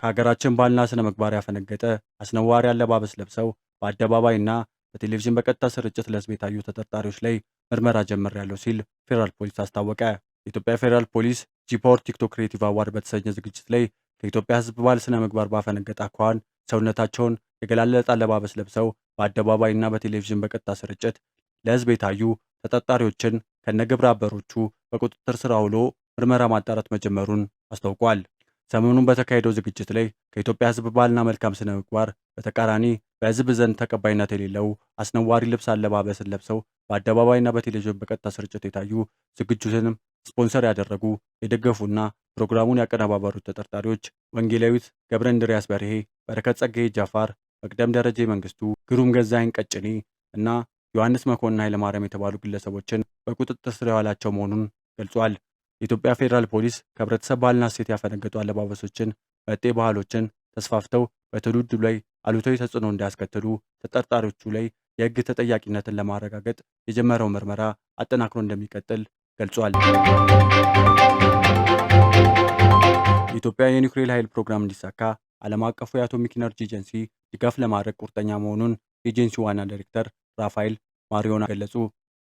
ከሀገራችን ባህልና ስነ ምግባር ያፈነገጠ አስነዋሪ አለባበስ ለብሰው በአደባባይና በቴሌቪዥን በቀጥታ ስርጭት ለሕዝብ የታዩ ተጠርጣሪዎች ላይ ምርመራ ጀምሬያለሁ ሲል ፌዴራል ፖሊስ አስታወቀ። የኢትዮጵያ ፌዴራል ፖሊስ ጂ-ፓወር ቲክቶክ ክሬቲቭ አዋርድ በተሰኘ ዝግጅት ላይ ከኢትዮጵያ ሕዝብ ባህል ስነ ምግባር ባፈነገጠ አኳኋን ሰውነታቸውን የገላለጠ አለባበስ ለብሰው በአደባባይና በቴሌቪዥን በቀጥታ ስርጭት ለሕዝብ የታዩ ተጠርጣሪዎችን ከነግብረ አበሮቹ በቁጥጥር ስር አውሎ ምርመራ ማጣራት መጀመሩን አስታውቋል። ሰሞኑን በተካሄደው ዝግጅት ላይ ከኢትዮጵያ ሕዝብ ባህልና መልካም ስነ ምግባር በተቃራኒ በሕዝብ ዘንድ ተቀባይነት የሌለው አስነዋሪ ልብስ አለባበስን ለብሰው በአደባባይና በቴሌቪዥን በቀጥታ ስርጭት የታዩ ዝግጅቱንም ስፖንሰር ያደረጉ የደገፉና ፕሮግራሙን ያቀነባበሩት ተጠርጣሪዎች ወንጌላዊት ገብረ እንድርያስ በርሄ፣ በረከት ጸጋዬ ጃፋር፣ መቅደም ደረጀ መንግስቱ፣ ግሩም ገዛኸኝ ቀጭኔ እና ዮሐንስ መኮንን ኃይለማርያም የተባሉ ግለሰቦችን በቁጥጥር ስር የዋላቸው መሆኑን ገልጿል። የኢትዮጵያ ፌዴራል ፖሊስ ከህብረተሰብ ባህልና እሴት ያፈነገጡ አለባበሶችን፣ መጤ ባህሎችን ተስፋፍተው በትውልዱ ላይ አሉታዊ ተጽዕኖ እንዳያስከትሉ ተጠርጣሪዎቹ ላይ የህግ ተጠያቂነትን ለማረጋገጥ የጀመረው ምርመራ አጠናክሮ እንደሚቀጥል ገልጿል። የኢትዮጵያ የኒውክሌር ኃይል ፕሮግራም እንዲሳካ ዓለም አቀፉ የአቶሚክ ኢነርጂ ኤጀንሲ ድጋፍ ለማድረግ ቁርጠኛ መሆኑን የኤጀንሲው ዋና ዳይሬክተር ራፋኤል ማሪዮን ገለጹ።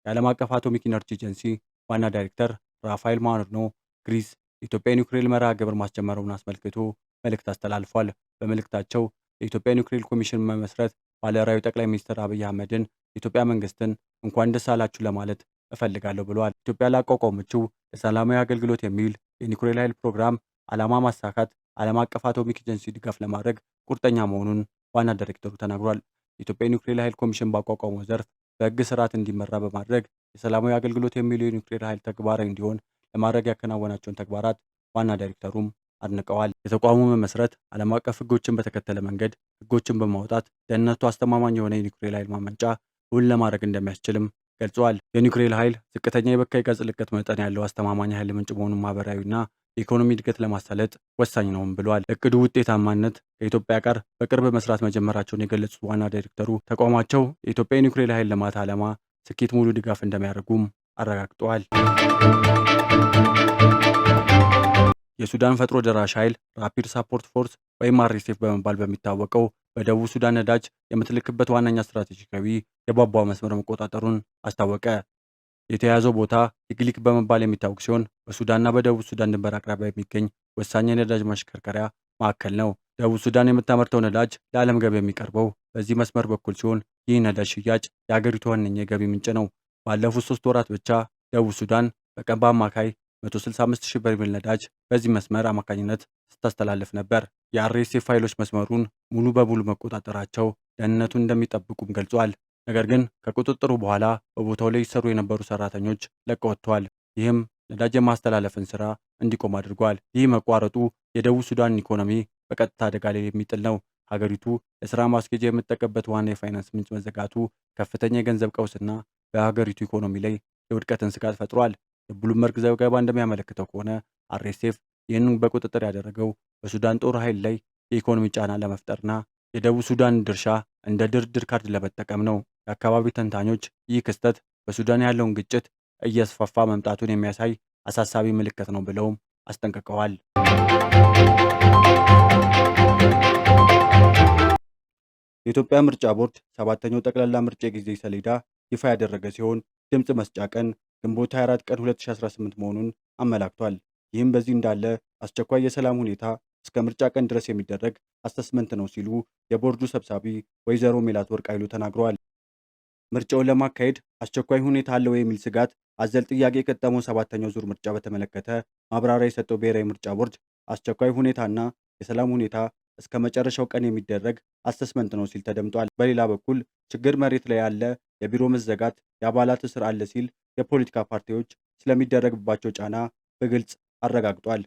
የዓለም አቀፍ አቶሚክ ኢነርጂ ኤጀንሲ ዋና ዳይሬክተር ራፋኤል ማሪኖ ግሪስ የኢትዮጵያ ኒውክሌር መርሃ ግብር ማስጀመሩን አስመልክቶ መልእክት አስተላልፏል። በመልእክታቸው የኢትዮጵያ ኒውክሌር ኮሚሽን መመስረት ባለራዕዩ ጠቅላይ ሚኒስትር አብይ አህመድን የኢትዮጵያ መንግስትን እንኳን ደስ አላችሁ ለማለት እፈልጋለሁ ብለዋል። ኢትዮጵያ ላቋቋመችው ለሰላማዊ አገልግሎት የሚል የኒውክሌር ኃይል ፕሮግራም ዓላማ ማሳካት ዓለም አቀፍ አቶሚክ ኤጀንሲ ድጋፍ ለማድረግ ቁርጠኛ መሆኑን ዋና ዳይሬክተሩ ተናግሯል። የኢትዮጵያ ኒውክሌር ኃይል ኮሚሽን ባቋቋመው ዘርፍ በሕግ ስርዓት እንዲመራ በማድረግ የሰላማዊ አገልግሎት የሚለው የኒውክሌር ኃይል ተግባራዊ እንዲሆን ለማድረግ ያከናወናቸውን ተግባራት ዋና ዳይሬክተሩም አድንቀዋል። የተቋሙ መመስረት ዓለም አቀፍ ሕጎችን በተከተለ መንገድ ሕጎችን በማውጣት ደህንነቱ አስተማማኝ የሆነ የኒውክሌር ኃይል ማመንጫ እውን ለማድረግ እንደሚያስችልም ገልጸዋል። የኒውክሌር ኃይል ዝቅተኛ የበካይ ጋዝ ልቀት መጠን ያለው አስተማማኝ ኃይል ምንጭ መሆኑን ማህበራዊና የኢኮኖሚ እድገት ለማሳለጥ ወሳኝ ነውም ብለዋል። እቅዱ ውጤታማነት ከኢትዮጵያ ጋር በቅርብ መስራት መጀመራቸውን የገለጹት ዋና ዳይሬክተሩ ተቋማቸው የኢትዮጵያ የኒውክሌር ኃይል ልማት ዓላማ ስኬት ሙሉ ድጋፍ እንደሚያደርጉም አረጋግጠዋል። የሱዳን ፈጥኖ ደራሽ ኃይል ራፒድ ሳፖርት ፎርስ ወይም አርኤስኤፍ በመባል በሚታወቀው በደቡብ ሱዳን ነዳጅ የምትልክበት ዋነኛ ስትራቴጂካዊ የቧንቧ መስመር መቆጣጠሩን አስታወቀ። የተያዘው ቦታ ኢግሊክ በመባል የሚታወቅ ሲሆን በሱዳንና በደቡብ ሱዳን ድንበር አቅራቢያ የሚገኝ ወሳኝ የነዳጅ ማሽከርከሪያ ማዕከል ነው። ደቡብ ሱዳን የምታመርተው ነዳጅ ለዓለም ገበያ የሚቀርበው በዚህ መስመር በኩል ሲሆን ይህ ነዳጅ ሽያጭ የአገሪቱ ዋነኛ የገቢ ምንጭ ነው። ባለፉት 3 ወራት ብቻ ደቡብ ሱዳን በቀን በአማካይ 165,000 በርሜል ነዳጅ በዚህ መስመር አማካኝነት ስታስተላልፍ ነበር። የአርኤስኤፍ ኃይሎች መስመሩን ሙሉ በሙሉ መቆጣጠራቸው ደህንነቱን እንደሚጠብቁም ገልጿል። ነገር ግን ከቁጥጥሩ በኋላ በቦታው ላይ ይሰሩ የነበሩ ሰራተኞች ለቀው ወጥተዋል። ይህም ነዳጅ የማስተላለፍን ስራ እንዲቆም አድርጓል። ይህ መቋረጡ የደቡብ ሱዳን ኢኮኖሚ በቀጥታ አደጋ ላይ የሚጥል ነው። ሀገሪቱ ለስራ ማስኬጃ የምትጠቀምበት ዋና የፋይናንስ ምንጭ መዘጋቱ ከፍተኛ የገንዘብ ቀውስና በሀገሪቱ ኢኮኖሚ ላይ የውድቀትን ስጋት ፈጥሯል። የብሉምበርግ ዘገባ እንደሚያመለክተው ከሆነ አርኤስኤፍ ይህንን በቁጥጥር ያደረገው በሱዳን ጦር ኃይል ላይ የኢኮኖሚ ጫና ለመፍጠርና የደቡብ ሱዳን ድርሻ እንደ ድርድር ካርድ ለመጠቀም ነው። የአካባቢ ተንታኞች ይህ ክስተት በሱዳን ያለውን ግጭት እያስፋፋ መምጣቱን የሚያሳይ አሳሳቢ ምልክት ነው ብለውም አስጠንቅቀዋል። የኢትዮጵያ ምርጫ ቦርድ 7ኛው ጠቅላላ ምርጫ የጊዜ ሰሌዳ ይፋ ያደረገ ሲሆን ድምፅ መስጫ ቀን ግንቦት 24 ቀን 2018 መሆኑን አመላክቷል። ይህም በዚህ እንዳለ አስቸኳይ የሰላም ሁኔታ እስከ ምርጫ ቀን ድረስ የሚደረግ አሰስመንት ነው ሲሉ የቦርዱ ሰብሳቢ ወይዘሮ ሜላትወርቅ ኃይሉ ተናግረዋል። ምርጫውን ለማካሄድ አስቸኳይ ሁኔታ አለው የሚል ስጋት አዘል ጥያቄ የገጠመው 7ኛው ዙር ምርጫ በተመለከተ ማብራሪያ የሰጠው ብሔራዊ ምርጫ ቦርድ አስቸኳይ ሁኔታና የሰላም ሁኔታ እስከ መጨረሻው ቀን የሚደረግ አሰስመንት ነው ሲል ተደምጧል። በሌላ በኩል ችግር መሬት ላይ ያለ የቢሮ መዘጋት፣ የአባላት እስር አለ ሲል የፖለቲካ ፓርቲዎች ስለሚደረግባቸው ጫና በግልጽ አረጋግጧል።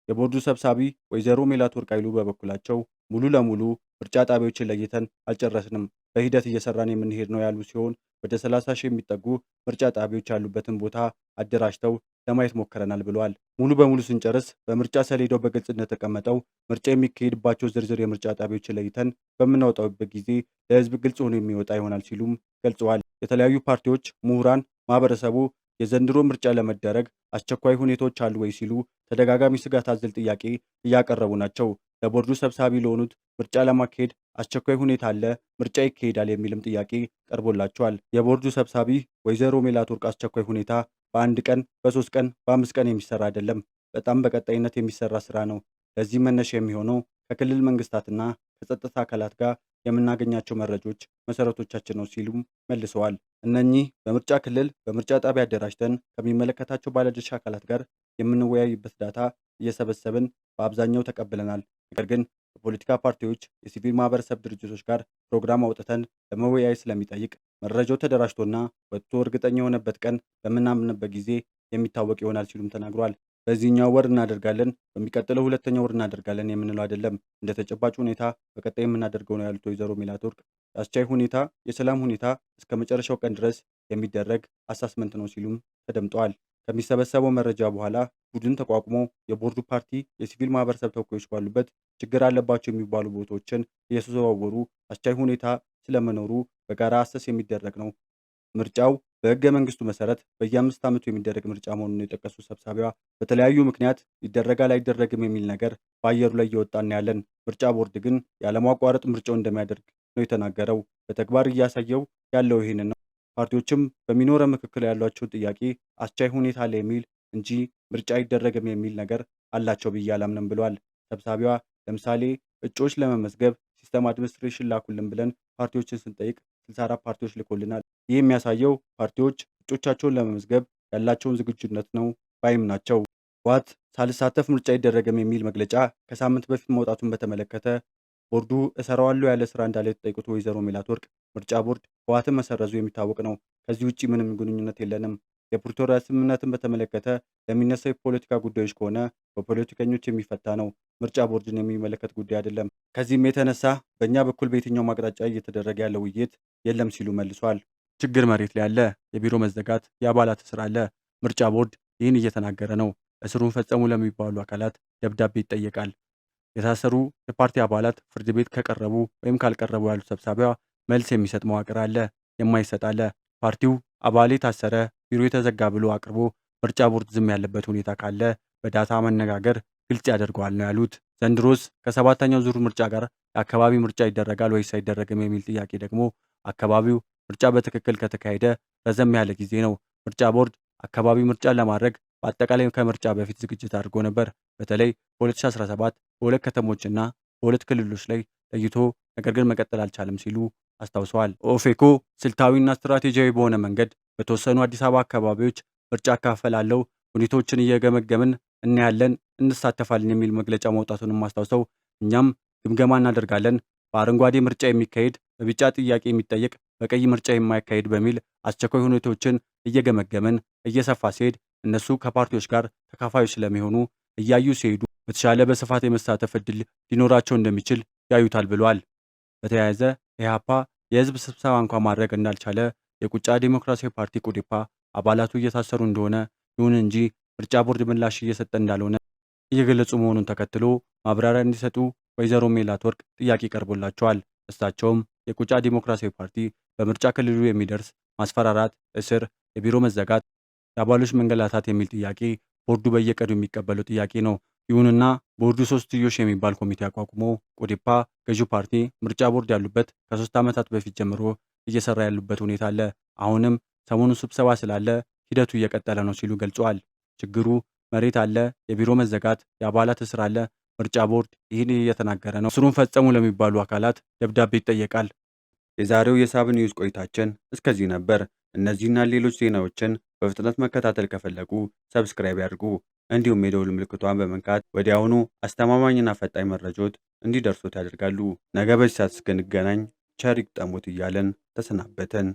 የቦርዱ ሰብሳቢ ወይዘሮ ሜላትወርቅ ኃይሉ በበኩላቸው ሙሉ ለሙሉ ምርጫ ጣቢያዎችን ለይተን አልጨረስንም፣ በሂደት እየሰራን የምንሄድ ነው ያሉ ሲሆን ወደ 30,000 የሚጠጉ ምርጫ ጣቢያዎች ያሉበትን ቦታ አደራጅተው ለማየት ሞክረናል ብለዋል። ሙሉ በሙሉ ስንጨርስ በምርጫ ሰሌዳው በግልጽ እንደተቀመጠው ምርጫ የሚካሄድባቸው ዝርዝር የምርጫ ጣቢያዎችን ለይተን በምናወጣበት ጊዜ ለሕዝብ ግልጽ ሆኖ የሚወጣ ይሆናል ሲሉም ገልጸዋል። የተለያዩ ፓርቲዎች፣ ምሁራን፣ ማህበረሰቡ የዘንድሮ ምርጫ ለመደረግ አስቸኳይ ሁኔታዎች አሉ ወይ ሲሉ ተደጋጋሚ ስጋት አዘል ጥያቄ እያቀረቡ ናቸው። ለቦርዱ ሰብሳቢ ለሆኑት ምርጫ ለማካሄድ አስቸኳይ ሁኔታ አለ፣ ምርጫ ይካሄዳል የሚልም ጥያቄ ቀርቦላቸዋል። የቦርዱ ሰብሳቢ ወይዘሮ ሜላትወርቅ አስቸኳይ ሁኔታ በአንድ ቀን፣ በ3 ቀን፣ በ5 ቀን የሚሰራ አይደለም፣ በጣም በቀጣይነት የሚሰራ ስራ ነው። ለዚህ መነሻ የሚሆነው ከክልል መንግስታትና ከጸጥታ አካላት ጋር የምናገኛቸው መረጃዎች መሰረቶቻችን ነው ሲሉም መልሰዋል። እነኚህ በምርጫ ክልል በምርጫ ጣቢያ አደራጅተን ከሚመለከታቸው ባለድርሻ አካላት ጋር የምንወያይበት ዳታ እየሰበሰብን በአብዛኛው ተቀብለናል። ነገር ግን ከፖለቲካ ፓርቲዎች፣ የሲቪል ማህበረሰብ ድርጅቶች ጋር ፕሮግራም አውጥተን ለመወያየት ስለሚጠይቅ መረጃው ተደራጅቶና ወጥቶ እርግጠኛ የሆነበት ቀን በምናምንበት ጊዜ የሚታወቅ ይሆናል ሲሉም ተናግሯል። በዚህኛው ወር እናደርጋለን፣ በሚቀጥለው ሁለተኛው ወር እናደርጋለን የምንለው አይደለም፣ እንደ ተጨባጭ ሁኔታ በቀጣይ የምናደርገው ነው ያሉት ወይዘሮ ሜላትወርቅ የአስቻይ ሁኔታ፣ የሰላም ሁኔታ እስከ መጨረሻው ቀን ድረስ የሚደረግ አሳስመንት ነው ሲሉም ተደምጠዋል። ከሚሰበሰበው መረጃ በኋላ ቡድን ተቋቁሞ የቦርዱ ፓርቲ የሲቪል ማህበረሰብ ተወካዮች ባሉበት ችግር አለባቸው የሚባሉ ቦታዎችን እየተዘዋወሩ አስቻይ ሁኔታ ስለመኖሩ በጋራ አሰስ የሚደረግ ነው። ምርጫው በሕገ መንግስቱ መሰረት በየ5 ዓመቱ የሚደረግ ምርጫ መሆኑን የጠቀሱ ሰብሳቢዋ በተለያዩ ምክንያት ይደረጋል አይደረግም የሚል ነገር በአየሩ ላይ እየወጣን ያለን፣ ምርጫ ቦርድ ግን ያለማቋረጥ ምርጫው እንደሚያደርግ ነው የተናገረው። በተግባር እያሳየው ያለው ይህንን ነው። ፓርቲዎችም በሚኖረ ምክክል ያሏቸውን ጥያቄ አስቻይ ሁኔታ አለ የሚል እንጂ ምርጫ አይደረግም የሚል ነገር አላቸው ብዬ አላምንም ብለዋል። ሰብሳቢዋ ለምሳሌ እጩዎች ለመመዝገብ ሲስተም አድሚኒስትሬሽን ላኩልን ብለን ፓርቲዎችን ስንጠይቅ 64 ፓርቲዎች ልኮልናል። ይህ የሚያሳየው ፓርቲዎች እጮቻቸውን ለመመዝገብ ያላቸውን ዝግጁነት ነው ባይም ናቸው። ህወሓት ሳልሳተፍ ምርጫ አይደረግም የሚል መግለጫ ከሳምንት በፊት መውጣቱን በተመለከተ ቦርዱ እሰራዋለሁ ያለ ስራ እንዳለ የተጠየቁት ወይዘሮ ሜላትወርቅ ምርጫ ቦርድ ህወሓትን መሰረዙ የሚታወቅ ነው። ከዚህ ውጭ ምንም ግንኙነት የለንም። የፕሪቶሪያ ስምምነትን በተመለከተ ለሚነሳው የፖለቲካ ጉዳዮች ከሆነ በፖለቲከኞች የሚፈታ ነው። ምርጫ ቦርድን የሚመለከት ጉዳይ አይደለም። ከዚህም የተነሳ በእኛ በኩል በየትኛውም አቅጣጫ እየተደረገ ያለው ውይይት የለም ሲሉ መልሷል። ችግር መሬት ላይ አለ። የቢሮ መዘጋት፣ የአባላት እስር አለ። ምርጫ ቦርድ ይህን እየተናገረ ነው። እስሩን ፈጸሙ ለሚባሉ አካላት ደብዳቤ ይጠየቃል። የታሰሩ የፓርቲ አባላት ፍርድ ቤት ከቀረቡ ወይም ካልቀረቡ ያሉት ሰብሳቢዋ መልስ የሚሰጥ መዋቅር አለ፣ የማይሰጥ አለ። ፓርቲው አባሌ ታሰረ፣ ቢሮ የተዘጋ ብሎ አቅርቦ ምርጫ ቦርድ ዝም ያለበት ሁኔታ ካለ በዳታ መነጋገር ግልጽ ያደርገዋል ነው ያሉት። ዘንድሮስ ከ7ኛው ዙር ምርጫ ጋር የአካባቢ ምርጫ ይደረጋል ወይስ አይደረግም የሚል ጥያቄ ደግሞ አካባቢው ምርጫ በትክክል ከተካሄደ ረዘም ያለ ጊዜ ነው። ምርጫ ቦርድ አካባቢ ምርጫ ለማድረግ በአጠቃላይ ከምርጫ በፊት ዝግጅት አድርጎ ነበር። በተለይ በ2017 በሁለት ከተሞችና በሁለት ክልሎች ላይ ለይቶ ነገር ግን መቀጠል አልቻለም ሲሉ አስታውሰዋል። ኦፌኮ ስልታዊና ስትራቴጂያዊ በሆነ መንገድ በተወሰኑ አዲስ አበባ አካባቢዎች ምርጫ አካፈላለው፣ ሁኔታዎችን እየገመገምን እናያለን፣ እንሳተፋለን የሚል መግለጫ መውጣቱንም አስታውሰው እኛም ግምገማ እናደርጋለን፣ በአረንጓዴ ምርጫ የሚካሄድ በቢጫ ጥያቄ የሚጠየቅ በቀይ ምርጫ የማይካሄድ በሚል አስቸኳይ ሁኔታዎችን እየገመገምን እየሰፋ ሲሄድ እነሱ ከፓርቲዎች ጋር ተካፋዮች ስለሚሆኑ እያዩ ሲሄዱ በተሻለ በስፋት የመሳተፍ እድል ሊኖራቸው እንደሚችል ያዩታል ብሏል። በተያያዘ ኢህአፓ የህዝብ ስብሰባ እንኳን ማድረግ እንዳልቻለ የቁጫ ዲሞክራሲያዊ ፓርቲ ቁዴፓ አባላቱ እየታሰሩ እንደሆነ ይሁን እንጂ ምርጫ ቦርድ ምላሽ እየሰጠ እንዳልሆነ እየገለጹ መሆኑን ተከትሎ ማብራሪያ እንዲሰጡ ወይዘሮ ሜላትወርቅ ጥያቄ ቀርቦላቸዋል። እሳቸውም የቁጫ ዲሞክራሲያዊ ፓርቲ በምርጫ ክልሉ የሚደርስ ማስፈራራት፣ እስር፣ የቢሮ መዘጋት፣ የአባሎች መንገላታት የሚል ጥያቄ ቦርዱ በየቀኑ የሚቀበለው ጥያቄ ነው። ይሁንና ቦርዱ ሶስትዮሽ የሚባል ኮሚቴ አቋቁሞ ቁዴፓ፣ ገዢው ፓርቲ፣ ምርጫ ቦርድ ያሉበት ከ3 ዓመታት በፊት ጀምሮ እየሰራ ያሉበት ሁኔታ አለ። አሁንም ሰሞኑን ስብሰባ ስላለ ሂደቱ እየቀጠለ ነው ሲሉ ገልጸዋል። ችግሩ መሬት አለ፣ የቢሮ መዘጋት፣ የአባላት እስር አለ። ምርጫ ቦርድ ይህን እየተናገረ ነው። እስሩን ፈጸሙ ለሚባሉ አካላት ደብዳቤ ይጠየቃል። የዛሬው የሳብ ኒውስ ቆይታችን እስከዚህ ነበር። እነዚህና ሌሎች ዜናዎችን በፍጥነት መከታተል ከፈለጉ ሰብስክራይብ ያድርጉ። እንዲሁም የደውል ምልክቷን በመንካት ወዲያውኑ አስተማማኝና ፈጣኝ መረጃዎች እንዲደርሱት ያደርጋሉ። ነገ በዚህ ሰዓት እስክንገናኝ ቸር ይግጠሙት እያለን ተሰናበትን።